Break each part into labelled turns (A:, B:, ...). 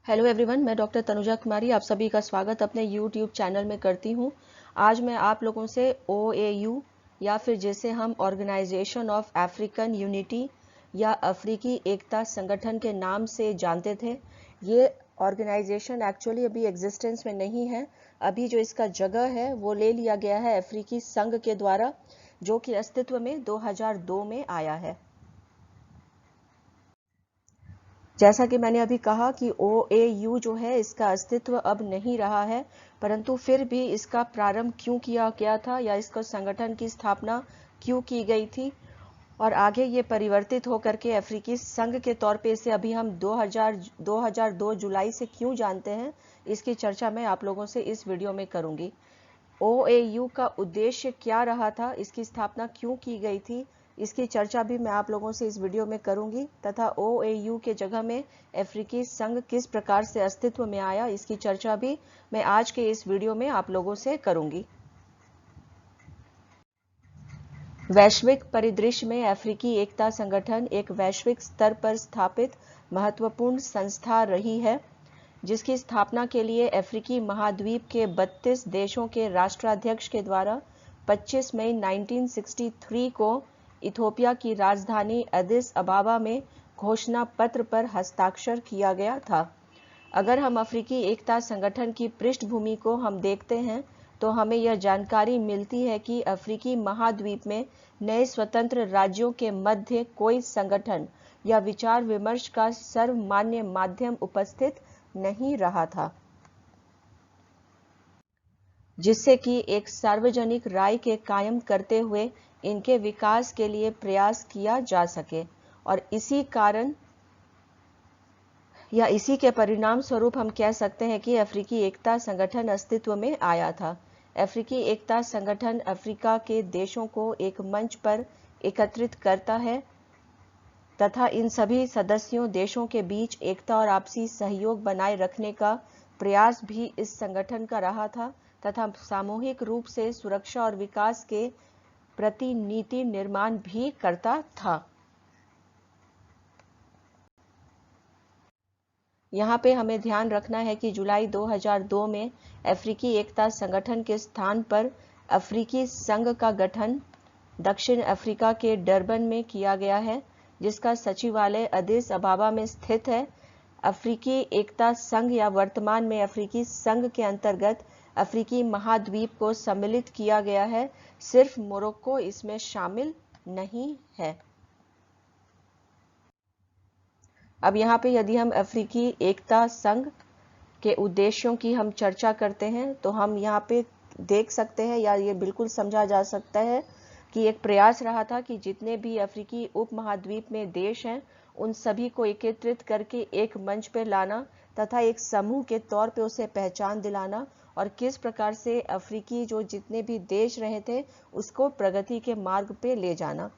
A: Hello everyone, मैं doctor Tanuja कुमारी आप सभी का स्वागत अपने यूट्यूब चैनल में करती हूँ। आज मैं आप लोगों से OAU या फिर जिसे हम ऑर्गेनाइजेशन ऑफ अफ्रीकन यूनिटी या अफ्रीकी एकता संगठन के नाम से जानते थे। ये ऑर्गेनाइजेशन एक्चुअली अभी एग्जिस्टेंस में नहीं है। अभी जो इसका जगह है वो ले लिया गया है अफ्रीकी संघ के द्वारा, जो कि अस्तित्व में 2002 में आया है। जैसा कि मैंने अभी कहा कि OAU जो है इसका अस्तित्व अब नहीं रहा है, परंतु फिर भी इसका प्रारंभ क्यों किया गया था या इसका संगठन की स्थापना क्यों की गई थी और आगे ये परिवर्तित होकर के अफ्रीकी संघ के तौर पे इसे अभी हम 2002 जुलाई से क्यों जानते हैं, इसकी चर्चा मैं आप लोगों से इस वीडियो में करूंगी। OAU का उद्देश्य क्या रहा था, इसकी स्थापना क्यों की गई थी, इसकी चर्चा भी मैं आप लोगों से इस वीडियो में करूंगी तथा OAU के जगह में अफ्रीकी संघ किस प्रकार से अस्तित्व में आया, इसकी चर्चा भी मैं आज के इस वीडियो में आप लोगों से करूंगी। वैश्विक परिदृश्य में अफ्रीकी एकता संगठन एक वैश्विक स्तर पर स्थापित महत्वपूर्ण संस्था रही है, जिसकी स्थापना के लिए अफ्रीकी महाद्वीप के 32 देशों के राष्ट्राध्यक्ष के द्वारा 25 मई 1963 को इथोपिया की राजधानी एडिस अबाबा में घोषणा पत्र पर हस्ताक्षर किया गया था। अगर हम अफ्रीकी एकता संगठन की पृष्ठभूमि को हम देखते हैं तो हमें यह जानकारी मिलती है कि अफ्रीकी महाद्वीप में नए स्वतंत्र राज्यों के मध्य कोई संगठन या विचार विमर्श का सर्वमान्य माध्यम उपस्थित नहीं रहा था, जिससे कि एक सार्वजनिक राय के कायम करते हुए इनके विकास के लिए प्रयास किया जा सके। और इसी कारण या इसी के परिणाम स्वरूप हम कह सकते हैं कि अफ्रीकी एकता संगठन अस्तित्व में आया था। अफ्रीकी एकता संगठन अफ्रीका के देशों को एक मंच पर एकत्रित करता है तथा इन सभी सदस्यों देशों के बीच एकता और आपसी सहयोग बनाए रखने का प्रयास भी इस संगठन का रहा था तथा सामूहिक रूप से सुरक्षा और विकास के प्रति नीति निर्माण भी करता था। यहाँ पे हमें ध्यान रखना है कि जुलाई 2002 में अफ्रीकी एकता संगठन के स्थान पर अफ्रीकी संघ का गठन दक्षिण अफ्रीका के डरबन में किया गया है, जिसका सचिवालय एडिस अबाबा में स्थित है। अफ्रीकी एकता संघ या वर्तमान में अफ्रीकी संघ के अंतर्गत अफ्रीकी महाद्वीप को सम्मिलित किया गया है, सिर्फ मोरक्को इसमें शामिल नहीं है। अब यहाँ पे यदि हम अफ्रीकी एकता संघ के उद्देश्यों की हम चर्चा करते हैं तो हम यहाँ पे देख सकते हैं या ये बिल्कुल समझा जा सकता है कि एक प्रयास रहा था कि जितने भी अफ्रीकी उपमहाद्वीप में देश हैं उन सभी को एकत्रित करके एक मंच पे लाना तथा एक समूह के तौर पे उसे पहचान दिलाना और किस प्रकार से अफ्रीकी जो जितने भी देश रहे थे उसको प्रगति के मार्ग पे ले जाना।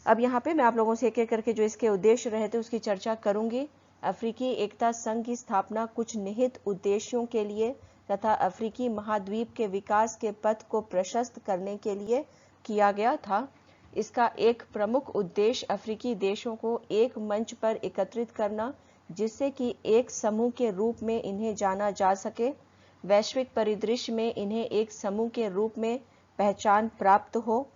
A: अब यहाँ पे मैं आप लोगों से एक एक करके जो इसके उद्देश्य रहे थे उसकी चर्चा करूंगी। अफ्रीकी एकता संघ की स्थापना कुछ निहित उद्देश्यों के लिए तथा अफ्रीकी महाद्वीप के विकास के पथ को प्रशस्त करने के लिए किया गया था। इसका एक प्रमुख उद्देश्य अफ्रीकी देशों को एक मंच पर एकत्रित करना, जिससे कि एक समूह के रूप में इन्हें जाना जा सके, वैश्विक परिदृश्य में इन्हें एक समूह के रूप में पहचान प्राप्त हो।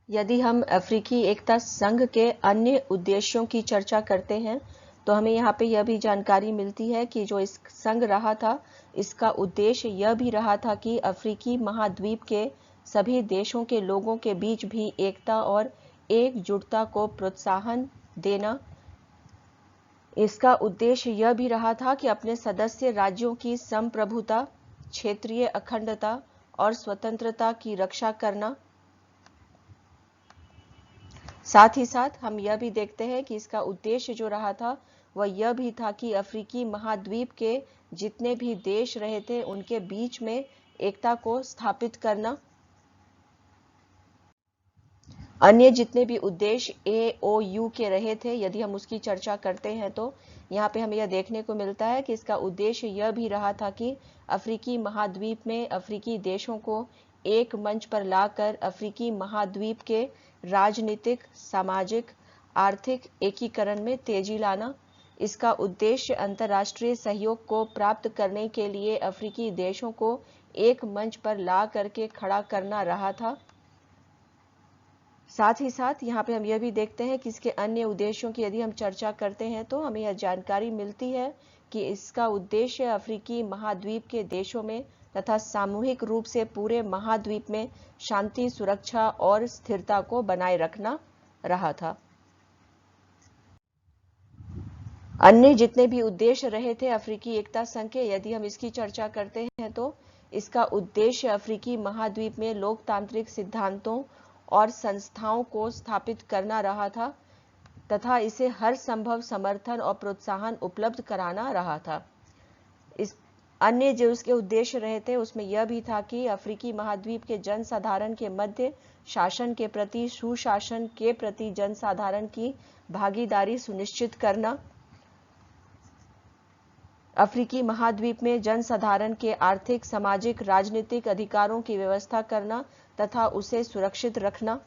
A: यदि हम अफ्रीकी एकता संघ के अन्य उद्देश्यों की चर्चा करते हैं तो हमें यहाँ पे यह भी जानकारी मिलती है कि जो इस संघ रहा था इसका उद्देश्य यह भी रहा था कि अफ्रीकी महाद्वीप के सभी देशों के लोगों के बीच भी एकता और एकजुटता को प्रोत्साहन देना। इसका उद्देश्य यह भी रहा था कि अपने सदस्य राज्यों की संप्रभुता, क्षेत्रीय अखंडता और स्वतंत्रता की रक्षा करना। साथ ही साथ हम यह भी देखते हैं कि इसका उद्देश्य जो रहा था वह यह भी था कि अफ्रीकी महाद्वीप के जितने भी देश रहे थे उनके बीच में एकता को स्थापित करना। अन्य जितने भी उद्देश्य AOU के रहे थे यदि हम उसकी चर्चा करते हैं तो यहाँ पे हमें यह देखने को मिलता है कि इसका उद्देश्य यह भी रहा था कि अफ्रीकी महाद्वीप में अफ्रीकी देशों को एक मंच पर लाकर अफ्रीकी महाद्वीप के राजनीतिक, सामाजिक, आर्थिक एकीकरण में तेजी लाना। इसका उद्देश्य अंतर्राष्ट्रीय सहयोग को प्राप्त करने के लिए अफ्रीकी देशों को एक मंच पर ला करके खड़ा करना रहा था। साथ ही साथ यहाँ पे हम यह भी देखते हैं कि इसके अन्य उद्देश्यों की यदि हम चर्चा करते हैं तो हमें यह जानकारी मिलती है कि इसका उद्देश्य अफ्रीकी महाद्वीप के देशों में तथा सामूहिक रूप से पूरे महाद्वीप में शांति, सुरक्षा और स्थिरता को बनाए रखना रहा था। अन्य जितने भी उद्देश्य रहे थे अफ्रीकी एकता संघ के, यदि हम इसकी चर्चा करते हैं तो इसका उद्देश्य अफ्रीकी महाद्वीप में लोकतांत्रिक सिद्धांतों और संस्थाओं को स्थापित करना रहा था तथा इसे हर संभव समर्थन और प्रोत्साहन उपलब्ध कराना रहा था। इस अन्य जो उसके उद्देश्य रहे थे उसमें यह भी था कि अफ्रीकी महाद्वीप के जनसाधारण के मध्य शासन के प्रति, सुशासन के प्रति जनसाधारण की भागीदारी सुनिश्चित करना, अफ्रीकी महाद्वीप में जनसाधारण के आर्थिक, सामाजिक, राजनीतिक अधिकारों की व्यवस्था करना तथा उसे सुरक्षित रखना।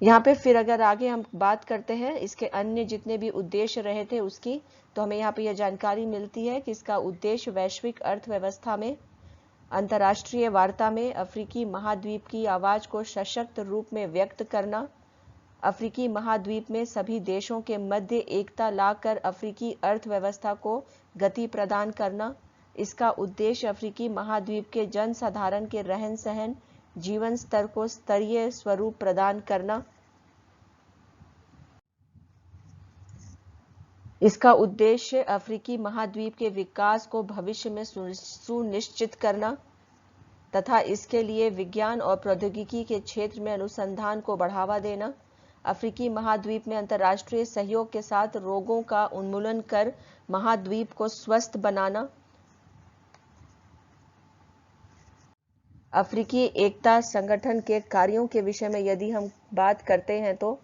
A: यहाँ पे फिर अगर आगे हम बात करते हैं इसके अन्य जितने भी उद्देश्य रहे थे उसकी, तो हमें यहाँ पे यह जानकारी मिलती है कि इसका उद्देश्य वैश्विक अर्थव्यवस्था में, अंतर्राष्ट्रीय वार्ता में अफ्रीकी महाद्वीप की आवाज को सशक्त रूप में व्यक्त करना, अफ्रीकी महाद्वीप में सभी देशों के मध्य एकता लाकर अफ्रीकी अर्थव्यवस्था को गति प्रदान करना। इसका उद्देश्य अफ्रीकी महाद्वीप के जनसाधारण के रहन सहन, जीवन स्तर को स्तरीय स्वरूप प्रदान करना। इसका उद्देश्य अफ्रीकी महाद्वीप के विकास को भविष्य में सुनिश्चित करना तथा इसके लिए विज्ञान और प्रौद्योगिकी के क्षेत्र में अनुसंधान को बढ़ावा देना। अफ्रीकी महाद्वीप में अंतर्राष्ट्रीय सहयोग के साथ रोगों का उन्मूलन कर महाद्वीप को स्वस्थ बनाना। अफ्रीकी एकता संगठन के कार्यों के विषय में यदि हम बात करते हैं तो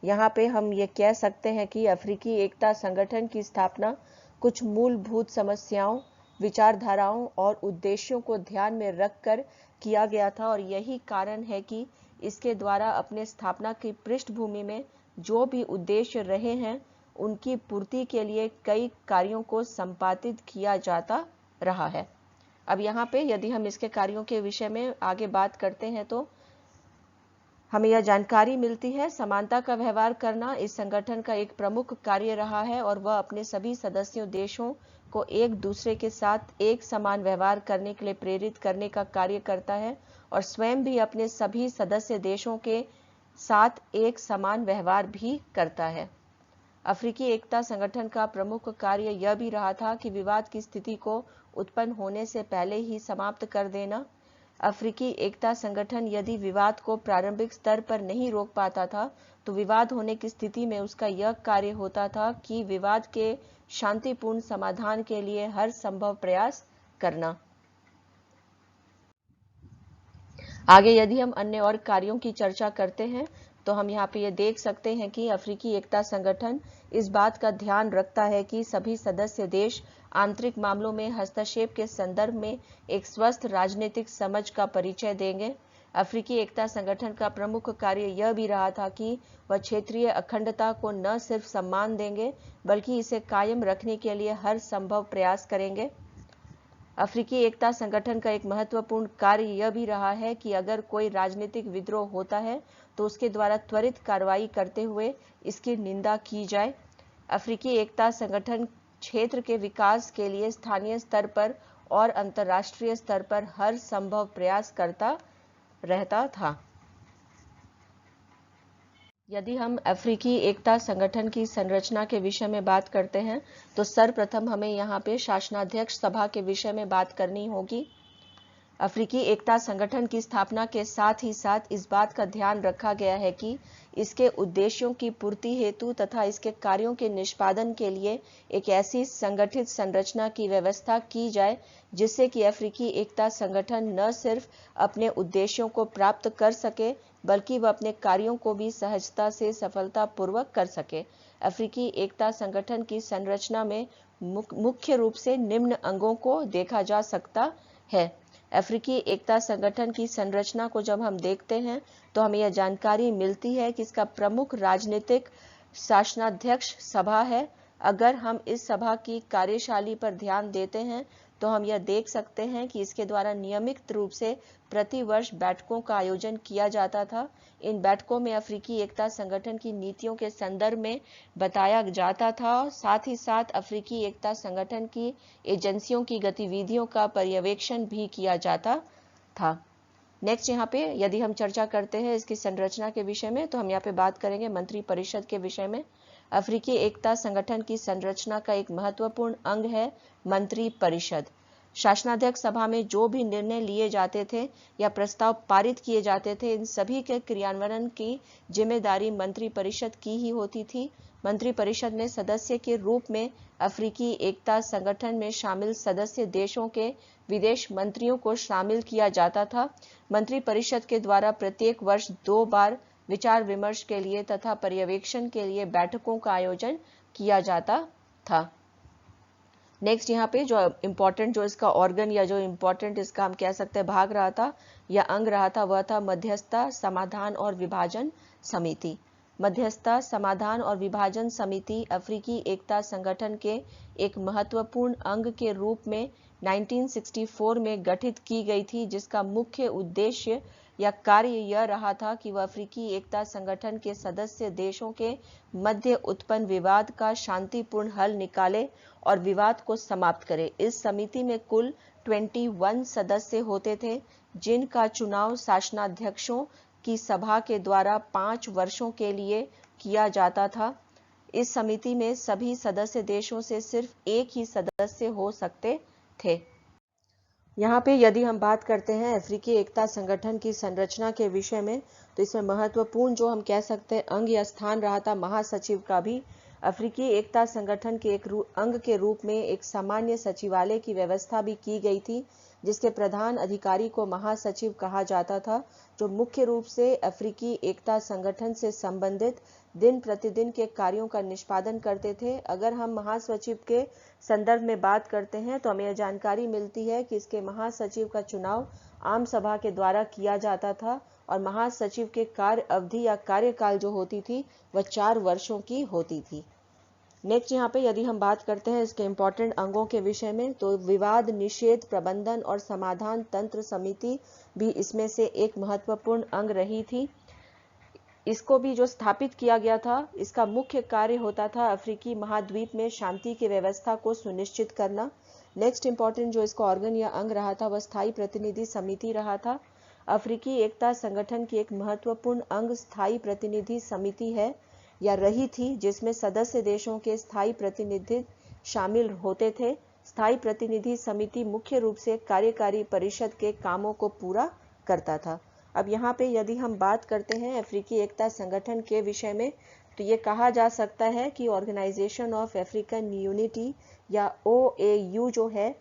A: यहाँ पे हम ये कह सकते हैं कि अफ्रीकी एकता संगठन की स्थापना कुछ मूलभूत समस्याओं, विचारधाराओं और उद्देश्यों को ध्यान में रखकर किया गया था और यही कारण है कि इसके द्वारा अपने स्थापना की पृष्ठभूमि में जो भी उद्देश्य रहे हैं उनकी पूर्ति के लिए कई कार्यों को संपादित किया जाता रहा है। अब यहाँ पे यदि हम इसके कार्यों के विषय में आगे बात करते हैं तो हमें यह जानकारी मिलती है, समानता का व्यवहार करना इस संगठन का एक प्रमुख कार्य रहा है और वह अपने सभी सदस्यों देशों को एक दूसरे के साथ एक समान व्यवहार करने के लिए प्रेरित करने का कार्य करता है और स्वयं भी अपने सभी सदस्य देशों के साथ एक समान व्यवहार भी करता है। अफ्रीकी एकता संगठन का प्रमुख कार्य यह भी रहा था कि विवाद की स्थिति को उत्पन्न होने से पहले ही समाप्त कर देना। अफ्रीकी एकता संगठन यदि विवाद को प्रारंभिक स्तर पर नहीं रोक पाता था तो विवाद होने की स्थिति में उसका यह कार्य होता था कि विवाद के शांतिपूर्ण समाधान के लिए हर संभव प्रयास करना। आगे यदि हम अन्य और कार्यों की चर्चा करते हैं तो हम यहाँ पे ये देख सकते हैं कि अफ्रीकी एकता संगठन इस बात का ध्यान रखता है कि सभी सदस्य देश आंतरिक मामलों में हस्तक्षेप के संदर्भ में एक स्वस्थ राजनीतिक समझ का परिचय देंगे। अफ्रीकी एकता संगठन का प्रमुख कार्य यह भी रहा था कि वह क्षेत्रीय अखंडता को न सिर्फ सम्मान देंगे बल्कि इसे कायम रखने के लिए हर संभव प्रयास करेंगे। अफ्रीकी एकता संगठन का एक महत्वपूर्ण कार्य यह भी रहा है कि अगर कोई राजनीतिक विद्रोह होता है तो उसके द्वारा त्वरित कार्रवाई करते हुए इसकी निंदा की जाए। अफ्रीकी एकता संगठन क्षेत्र के विकास के लिए स्थानीय स्तर पर और अंतर्राष्ट्रीय स्तर पर हर संभव प्रयास करता रहता था। यदि हम अफ्रीकी एकता संगठन की संरचना के विषय में बात करते हैं तो सर्वप्रथम हमें यहाँ पे शासनाध्यक्ष सभा के विषय में बात करनी होगी। अफ्रीकी एकता संगठन की स्थापना के साथ ही साथ इस बात का ध्यान रखा गया है कि इसके उद्देश्यों की पूर्ति हेतु तथा इसके कार्यों के निष्पादन के लिए एक ऐसी संगठित संरचना की व्यवस्था की जाए जिससे कि अफ्रीकी एकता संगठन न सिर्फ अपने उद्देश्यों को प्राप्त कर सके बल्कि वह अपने कार्यों को भी सहजता से सफलतापूर्वक कर सके। अफ्रीकी एकता संगठन की संरचना में मुख्य रूप से निम्न अंगों को देखा जा सकता है। अफ्रीकी एकता संगठन की संरचना को जब हम देखते हैं तो हमें यह जानकारी मिलती है कि इसका प्रमुख राजनीतिक शासनाध्यक्ष सभा है। अगर हम इस सभा की कार्यशैली पर ध्यान देते हैं तो हम यह देख सकते हैं कि इसके द्वारा नियमित रूप से प्रतिवर्ष बैठकों का आयोजन किया जाता था। इन बैठकों में अफ्रीकी एकता संगठन की नीतियों के संदर्भ में बताया जाता था। साथ ही साथ अफ्रीकी एकता संगठन की एजेंसियों की गतिविधियों का पर्यवेक्षण भी किया जाता था। नेक्स्ट यहाँ पे यदि हम चर्चा करते हैं इसकी संरचना के विषय में तो हम यहाँ पे बात करेंगे मंत्री परिषद के विषय में। अफ्रीकी एकता संगठन की संरचना का एक महत्वपूर्ण अंग है मंत्री परिषद। शासनाध्यक्ष सभा में जो भी निर्णय लिए जाते थे या प्रस्ताव पारित किए जाते थे, इन सभी के क्रियान्वयन की जिम्मेदारी मंत्री परिषद की ही होती थी। मंत्री परिषद में सदस्य के रूप में अफ्रीकी एकता संगठन में शामिल सदस्य देशों के विदेश मंत्रियों को शामिल किया जाता था। मंत्री परिषद के द्वारा प्रत्येक वर्ष 2 बार विचार विमर्श के लिए तथा पर्यवेक्षण के लिए बैठकों का आयोजन किया जाता था। नेक्स्ट यहाँ पे जो इम्पोर्टेंट जो इसका ऑर्गन या जो इम्पोर्टेंट इसका हम कह सकते हैं भाग रहा था या अंग रहा था वह था मध्यस्थता, समाधान और विभाजन समिति। मध्यस्थता, समाधान और विभाजन समिति अफ्रीकी एकता संगठन के एक महत्वपूर्ण अंग के रूप में 1964 में गठित की गई थी, जिसका मुख्य उद्देश्य या कार्य यह रहा था कि वह अफ्रीकी एकता संगठन के सदस्य देशों के मध्य उत्पन्न विवाद का शांतिपूर्ण हल निकाले और विवाद को समाप्त करे। इस समिति में कुल 21 सदस्य होते थे, जिनका चुनाव शासनाध्यक्षों की सभा के द्वारा 5 वर्षों के लिए किया जाता था। इस समिति में सभी सदस्य देशों से सिर्फ एक ही सदस्य हो सकते थे। यहाँ पे यदि हम बात करते हैं अफ्रीकी एकता संगठन की संरचना के विषय में तो इसमें महत्वपूर्ण जो हम कह सकते हैं अंग या स्थान रहा था महासचिव का भी। अफ्रीकी एकता संगठन के एक अंग के रूप में एक सामान्य सचिवालय की व्यवस्था भी की गई थी, जिसके प्रधान अधिकारी को महासचिव कहा जाता था, जो मुख्य रूप से अफ्रीकी एकता संगठन से संबंधित दिन प्रतिदिन के कार्यों का निष्पादन करते थे। अगर हम महासचिव के संदर्भ में बात करते हैं तो हमें यह जानकारी मिलती है कि इसके महासचिव का चुनाव आम सभा के द्वारा किया जाता था और महासचिव के कार्य अवधि या कार्यकाल जो होती थी वह 4 वर्षों की होती थी। नेक्स्ट यहाँ पे यदि हम बात करते हैं इसके इम्पोर्टेंट अंगों के विषय में तो विवाद निषेध प्रबंधन और समाधान तंत्र समिति भी इसमें से एक महत्वपूर्ण अंग रही थी। इसको भी जो स्थापित किया गया था, इसका मुख्य कार्य होता था अफ्रीकी महाद्वीप में शांति की व्यवस्था को सुनिश्चित करना। नेक्स्ट इंपॉर्टेंट जो इसका ऑर्गन या अंग रहा था वह स्थायी प्रतिनिधि समिति रहा था। अफ्रीकी एकता संगठन की एक महत्वपूर्ण अंग स्थायी प्रतिनिधि समिति है या रही थी, जिसमें सदस्य देशों के स्थायी प्रतिनिधि शामिल होते थे। स्थायी प्रतिनिधि समिति मुख्य रूप से कार्यकारी परिषद के कामों को पूरा करता था। अब यहाँ पे यदि हम बात करते हैं अफ्रीकी एकता संगठन के विषय में तो ये कहा जा सकता है कि ऑर्गेनाइजेशन ऑफ अफ्रीकन यूनिटी या OAU जो है,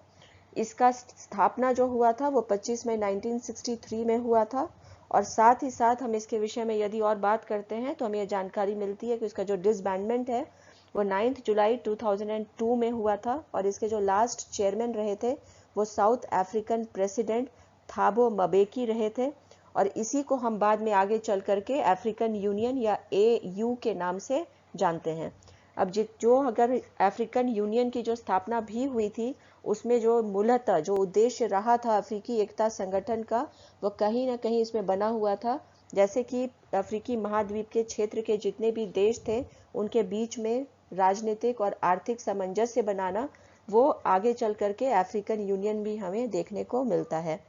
A: इसका स्थापना जो हुआ था वो 25 मई 1963 में हुआ था। और साथ ही साथ हम इसके विषय में यदि और बात करते हैं तो हमें यह जानकारी मिलती है कि इसका जो डिसबैंडमेंट है वो 9 जुलाई 2002 में हुआ था और इसके जो लास्ट चेयरमैन रहे थे वो south African president Thabo Mbeki रहे थे और इसी को हम बाद में आगे चल करके अफ्रीकन यूनियन या AU के नाम से जानते हैं। अब जो अगर अफ्रीकन यूनियन की जो स्थापना भी हुई थी उसमें जो मूलतः जो उद्देश्य रहा था अफ्रीकी एकता संगठन का वो कहीं ना कहीं इसमें बना हुआ था, जैसे कि अफ्रीकी महाद्वीप के क्षेत्र के जितने भी देश थे उनके बीच में राजनीतिक और आर्थिक सामंजस्य बनाना, वो आगे चल करके अफ्रीकन यूनियन भी हमें देखने को मिलता है।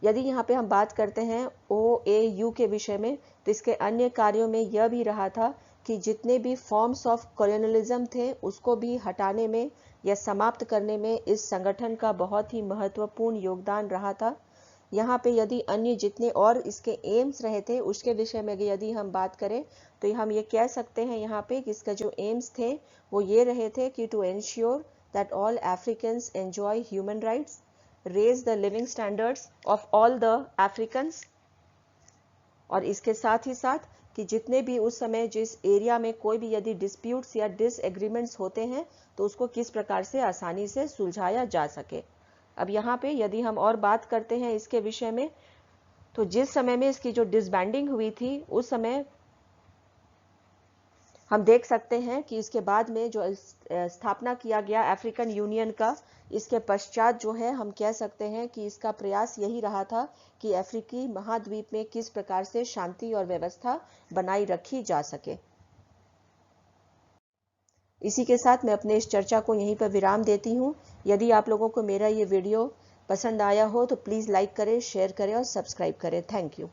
A: यदि यहाँ पे हम बात करते हैं OAU के विषय में तो इसके अन्य कार्यों में यह भी रहा था कि जितने भी फॉर्म्स ऑफ कॉलोनियलिज्म थे उसको भी हटाने में या समाप्त करने में इस संगठन का बहुत ही महत्वपूर्ण योगदान रहा था। यहाँ पे यदि अन्य जितने और इसके एम्स रहे थे उसके विषय में यदि हम बात करें तो हम ये कह सकते हैं यहाँ पे कि इसका जो एम्स थे वो ये रहे थे कि to ensure that all Africans enjoy human rights, raise the living standards of all the Africans, और इसके साथ ही साथ कि जितने भी उस समय जिस एरिया में कोई भी यदि डिस्प्यूट्स या डिसएग्रीमेंट्स होते हैं तो उसको किस प्रकार से आसानी से सुलझाया जा सके। अब यहाँ पे यदि हम और बात करते हैं इसके विषय में, तो जिस समय में इसकी जो डिसबैंडिंग हुई थी उस समय हम देख सकते हैं कि इसके बाद में जो स्थापना किया गया अफ्रीकन यूनियन का, इसके पश्चात जो है हम कह सकते हैं कि इसका प्रयास यही रहा था कि अफ्रीकी महाद्वीप में किस प्रकार से शांति और व्यवस्था बनाई रखी जा सके। इसी के साथ मैं अपने इस चर्चा को यहीं पर विराम देती हूँ। यदि आप लोगों को मेरा ये वीडियो पसंद आया हो तो प्लीज़ लाइक करें, शेयर करें और सब्सक्राइब करें। Thank you.